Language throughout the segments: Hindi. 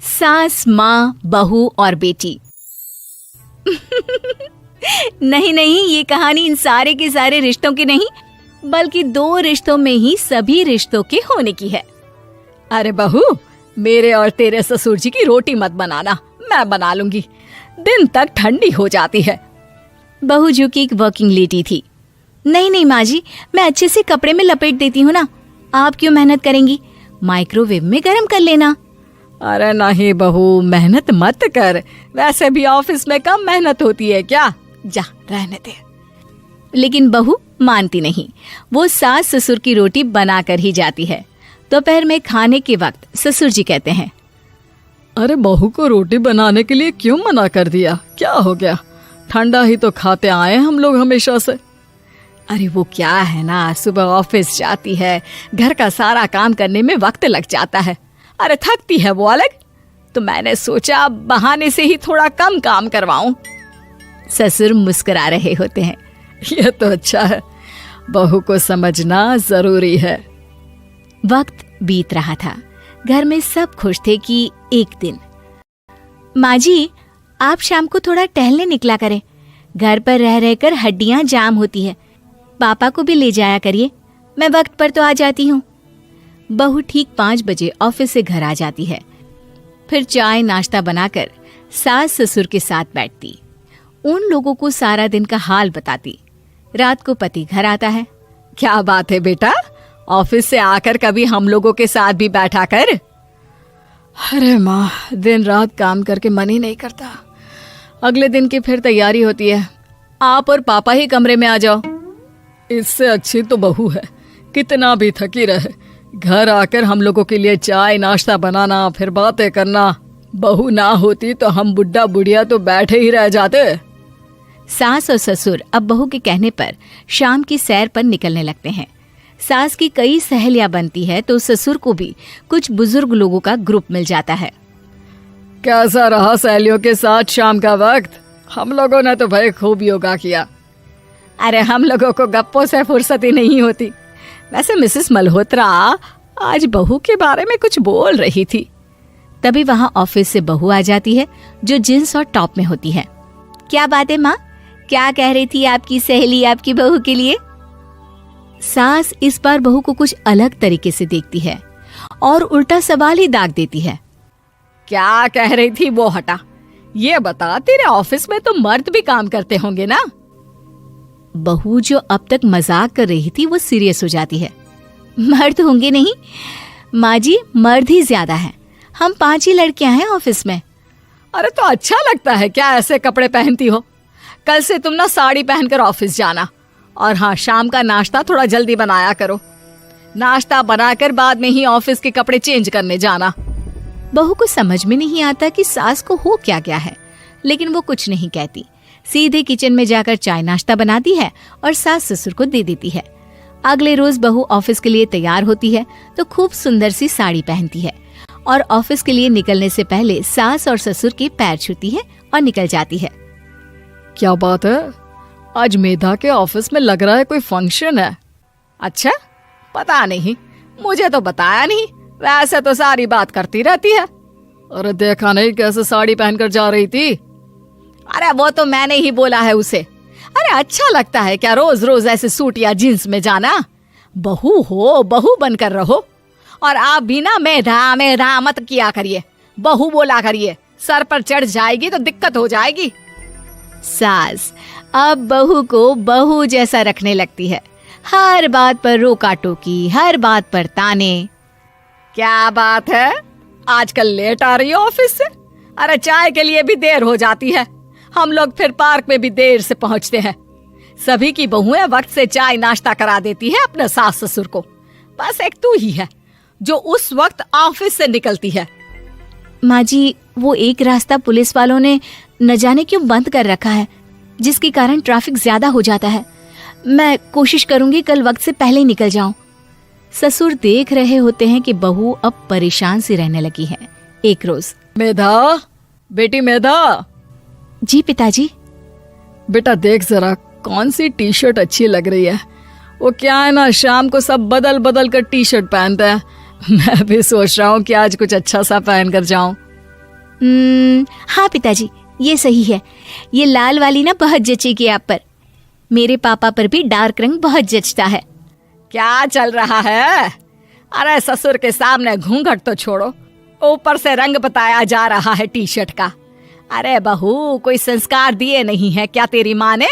सास, माँ, बहू और बेटी। नहीं नहीं, ये कहानी इन सारे के सारे रिश्तों की नहीं, बल्कि 2 रिश्तों में ही सभी रिश्तों के होने की है। अरे बहू, मेरे और तेरे ससुर जी की रोटी मत बनाना, मैं बना लूंगी, दिन तक ठंडी हो जाती है। बहू जो कि एक वर्किंग लेडी थी। नहीं नहीं माँ जी, मैं अच्छे से कपड़े में लपेट देती हूँ ना, आप क्यों मेहनत करेंगी, माइक्रोवेव में गर्म कर लेना। अरे नहीं बहू, मेहनत मत कर, वैसे भी ऑफिस में कम मेहनत होती है क्या, जा रहने दे। लेकिन बहू मानती नहीं, वो सास ससुर की रोटी बना कर ही जाती है। दोपहर में खाने के वक्त ससुर जी कहते हैं, अरे बहू को रोटी बनाने के लिए क्यों मना कर दिया, क्या हो गया, ठंडा ही तो खाते आए हम लोग हमेशा से। अरे वो क्या है ना, सुबह ऑफिस जाती है, घर का सारा काम करने में वक्त लग जाता है, अरे थकती है वो अलग, तो मैंने सोचा बहाने से ही थोड़ा कम काम करवाऊं। ससुर मुस्कुरा रहे होते हैं। ये तो अच्छा है, बहू को समझना जरूरी है। वक्त बीत रहा था, घर में सब खुश थे कि एक दिन, माँ जी आप शाम को थोड़ा टहलने निकला करें, घर पर रह रहकर हड्डियां जाम होती है, पापा को भी ले जाया करिए, मैं वक्त पर तो आ जाती हूँ। बहू ठीक 5 बजे ऑफिस से घर आ जाती है, फिर चाय नाश्ता बनाकर सास ससुर के साथ बैठती, उन लोगों को सारा दिन का हाल बताती। रात को पति घर आता है। क्या बात है बेटा, ऑफिस से आकर कभी हम लोगों के साथ भी बैठा कर। अरे माँ, दिन रात काम करके मन ही नहीं करता, अगले दिन की फिर तैयारी होती है, आप और पापा ही कमरे में आ जाओ। इससे अच्छी तो बहू है, कितना भी थकी रहे, घर आकर हम लोगों के लिए चाय नाश्ता बनाना, फिर बातें करना। बहू ना होती तो हम बुढ़ा बुढ़िया तो बैठे ही रह जाते। सास और ससुर अब बहू के कहने पर शाम की सैर पर निकलने लगते हैं। सास की कई सहेलियां बनती है तो ससुर को भी कुछ बुजुर्ग लोगों का ग्रुप मिल जाता है। कैसा रहा सहेलियों के साथ शाम का वक्त? हम लोगों ने तो भाई खूब योगा किया। अरे हम लोगों को गप्पों से फुर्सत ही नहीं होती। वैसे मिसेस मल्होत्रा आज बहू के बारे में कुछ बोल रही थी। तभी वहां ऑफिस से बहू आ जाती है जो जींस और टॉप में होती है। क्या बात है माँ, क्या कह रही थी आपकी सहेली आपकी बहू के लिए? सास इस बार बहू को कुछ अलग तरीके से देखती है और उल्टा सवाल ही दाग देती है। क्या कह रही थी वो हटा, ये बता, तेरे ऑफिस में तो मर्द भी काम करते होंगे ना? बहू जो अब तक मजाक कर रही थी वो सीरियस हो जाती है। मर्द होंगे नहीं माँ जी, मर्द ही ज्यादा है, हम 5 ही लड़कियां हैं ऑफिस में। अरे तो अच्छा लगता है क्या ऐसे कपड़े पहनती हो? कल से तुम ना साड़ी पहनकर ऑफिस जाना, और हाँ, शाम का नाश्ता थोड़ा जल्दी बनाया करो, नाश्ता बनाकर बाद में ही ऑफिस के कपड़े चेंज करने जाना। बहू को समझ में नहीं आता कि सास को हो क्या गया है, लेकिन वो कुछ नहीं कहती, सीधे किचन में जाकर चाय नाश्ता बनाती है और सास ससुर को दे देती है। अगले रोज बहू ऑफिस के लिए तैयार होती है तो खूब सुंदर सी साड़ी पहनती है और ऑफिस के लिए निकलने से पहले सास और ससुर के पैर छूती है और निकल जाती है। क्या बात है, आज मेधा के ऑफिस में लग रहा है कोई फंक्शन है। अच्छा, पता नहीं, मुझे तो बताया नहीं, वैसे तो सारी बात करती रहती है। अरे देखा नहीं कैसे साड़ी पहनकर जा रही थी? अरे वो तो मैंने ही बोला है उसे। अरे अच्छा लगता है क्या रोज रोज ऐसे सूट या जींस में जाना? बहू हो, बहू बनकर रहो, और आप भी ना मेधा मेधा मत किया करिए, बहू बोला करिए, सर पर चढ़ जाएगी तो दिक्कत हो जाएगी। सास अब बहू को बहू जैसा रखने लगती है, हर बात पर रोका टोकी, हर बात पर ताने। क्या बात है, आजकल लेट आ रही हो ऑफिस से? अरे चाय के लिए भी देर हो जाती है, हम लोग फिर पार्क में भी देर से पहुंचते हैं। सभी की बहुएं वक्त से चाय नाश्ता करा देती है अपने सास ससुर को, बस एक तू ही है जो उस वक्त ऑफिस से निकलती है। माँ जी, वो एक रास्ता पुलिस वालों ने न जाने क्यों बंद कर रखा है, जिसके कारण ट्रैफिक ज्यादा हो जाता है। मैं कोशिश करूंगी कल वक्त से पहले ही निकल जाऊं। ससुर देख रहे होते हैं कि बहू अब परेशान सी रहने लगी है। एक रोज, मेधा, बेटी मेधा। जी पिताजी। बेटा देख जरा कौन सी टी शर्ट अच्छी लग रही है। वो क्या है ना, शाम को सब बदल बदल कर टी शर्ट पहनते हैं, मैं भी सोच रहा हूँ कि आज कुछ अच्छा सा पहन कर जाऊं। हाँ पिताजी, ये सही है। ये लाल वाली ना बहुत जचेगी आप पर। मेरे पापा पर भी डार्क रंग बहुत जचता है। क्या चल रहा है? अरे ससुर के सामने घूंघट तो छोड़ो, ऊपर से रंग बताया जा रहा है टी शर्ट का। अरे बहू, कोई संस्कार दिए नहीं है क्या तेरी माँ ने?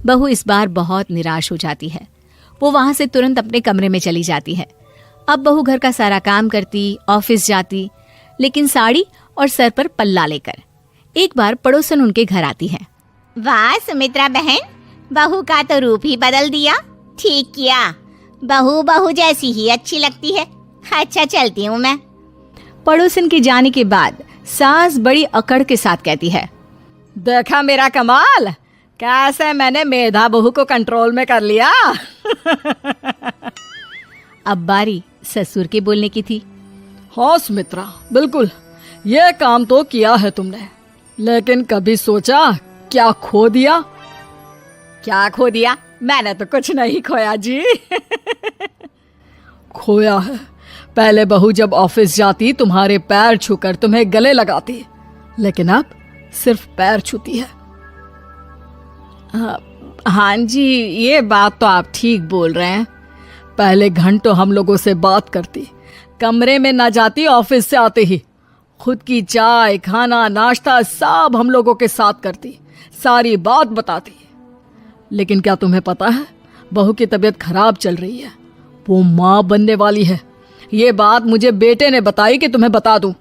बहू इस बार बहुत निराश हो जाती है। वो वहां से तुरंत अपने कमरे में चली जाती है। अब बहू घर का सारा काम करती, ऑफिस जाती, लेकिन साड़ी और सर पर पल्ला लेकर। एक बार पड़ोसन उनके घर आती है। वाह सुमित्रा बहन, बहू का तो रूप ही बदल दिया। ठीक किया, बहू बहू जैसी ही अच्छी लगती है। अच्छा चलती हूँ मैं। पड़ोसन के जाने के बाद सास बड़ी अकड़ के साथ कहती है, देखा मेरा कमाल, कैसे मैंने मेधा बहू को कंट्रोल में कर लिया। अब बारी ससुर के बोलने की थी। हाँ सुमित्रा, बिल्कुल ये काम तो किया है तुमने, लेकिन कभी सोचा क्या खो दिया? क्या खो दिया? मैंने तो कुछ नहीं खोया जी। खोया है, पहले बहू जब ऑफिस जाती तुम्हारे पैर छूकर तुम्हें गले लगाती, लेकिन अब सिर्फ पैर छूती है। हाँ जी, ये बात तो आप ठीक बोल रहे हैं। पहले घंटों हम लोगों से बात करती, कमरे में ना जाती, ऑफिस से आते ही खुद की चाय, खाना, नाश्ता सब हम लोगों के साथ करती, सारी बात बताती। लेकिन क्या तुम्हें पता है, बहू की तबीयत खराब चल रही है, वो माँ बनने वाली है। ये बात मुझे बेटे ने बताई कि तुम्हें बता दूं।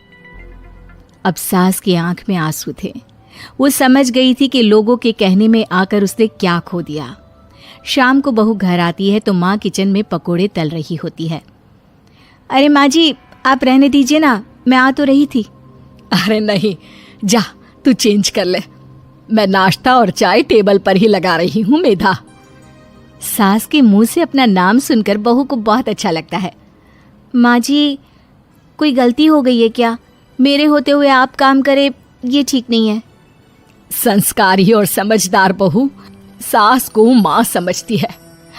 अब सास की आंख में आंसू थे। वो समझ गई थी कि लोगों के कहने में आकर उसने क्या खो दिया। शाम को बहू घर आती है तो माँ किचन में पकोड़े तल रही होती है। अरे माँ जी, आप रहने दीजिए ना, मैं आ तो रही थी। अरे नहीं, जा तू चेंज कर ले, मैं नाश्ता और चाय टेबल पर ही लगा रही हूँ मेधा। सास के मुंह से अपना नाम सुनकर बहू को बहुत अच्छा लगता है। माँ जी, कोई गलती हो गई है क्या? मेरे होते हुए आप काम करे, ये ठीक नहीं है। संस्कारी और समझदार बहू सास को माँ समझती है,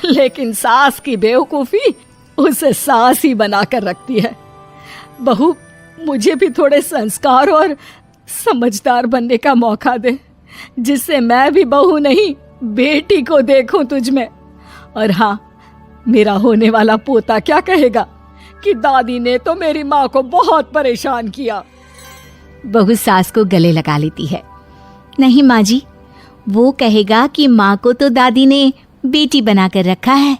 लेकिन सास की बेवकूफी उसे सास ही बनाकर रखती है। बहू, मुझे भी थोड़े संस्कार और समझदार बनने का मौका दे, जिससे मैं भी बहू नहीं बेटी को देखूं तुझ में। और हाँ, मेरा होने वाला पोता क्या कहेगा कि दादी ने तो मेरी माँ को बहुत परेशान किया। बहू सास को गले लगा लेती है। नहीं माँ जी, वो कहेगा कि माँ को तो दादी ने बेटी बनाकर रखा है।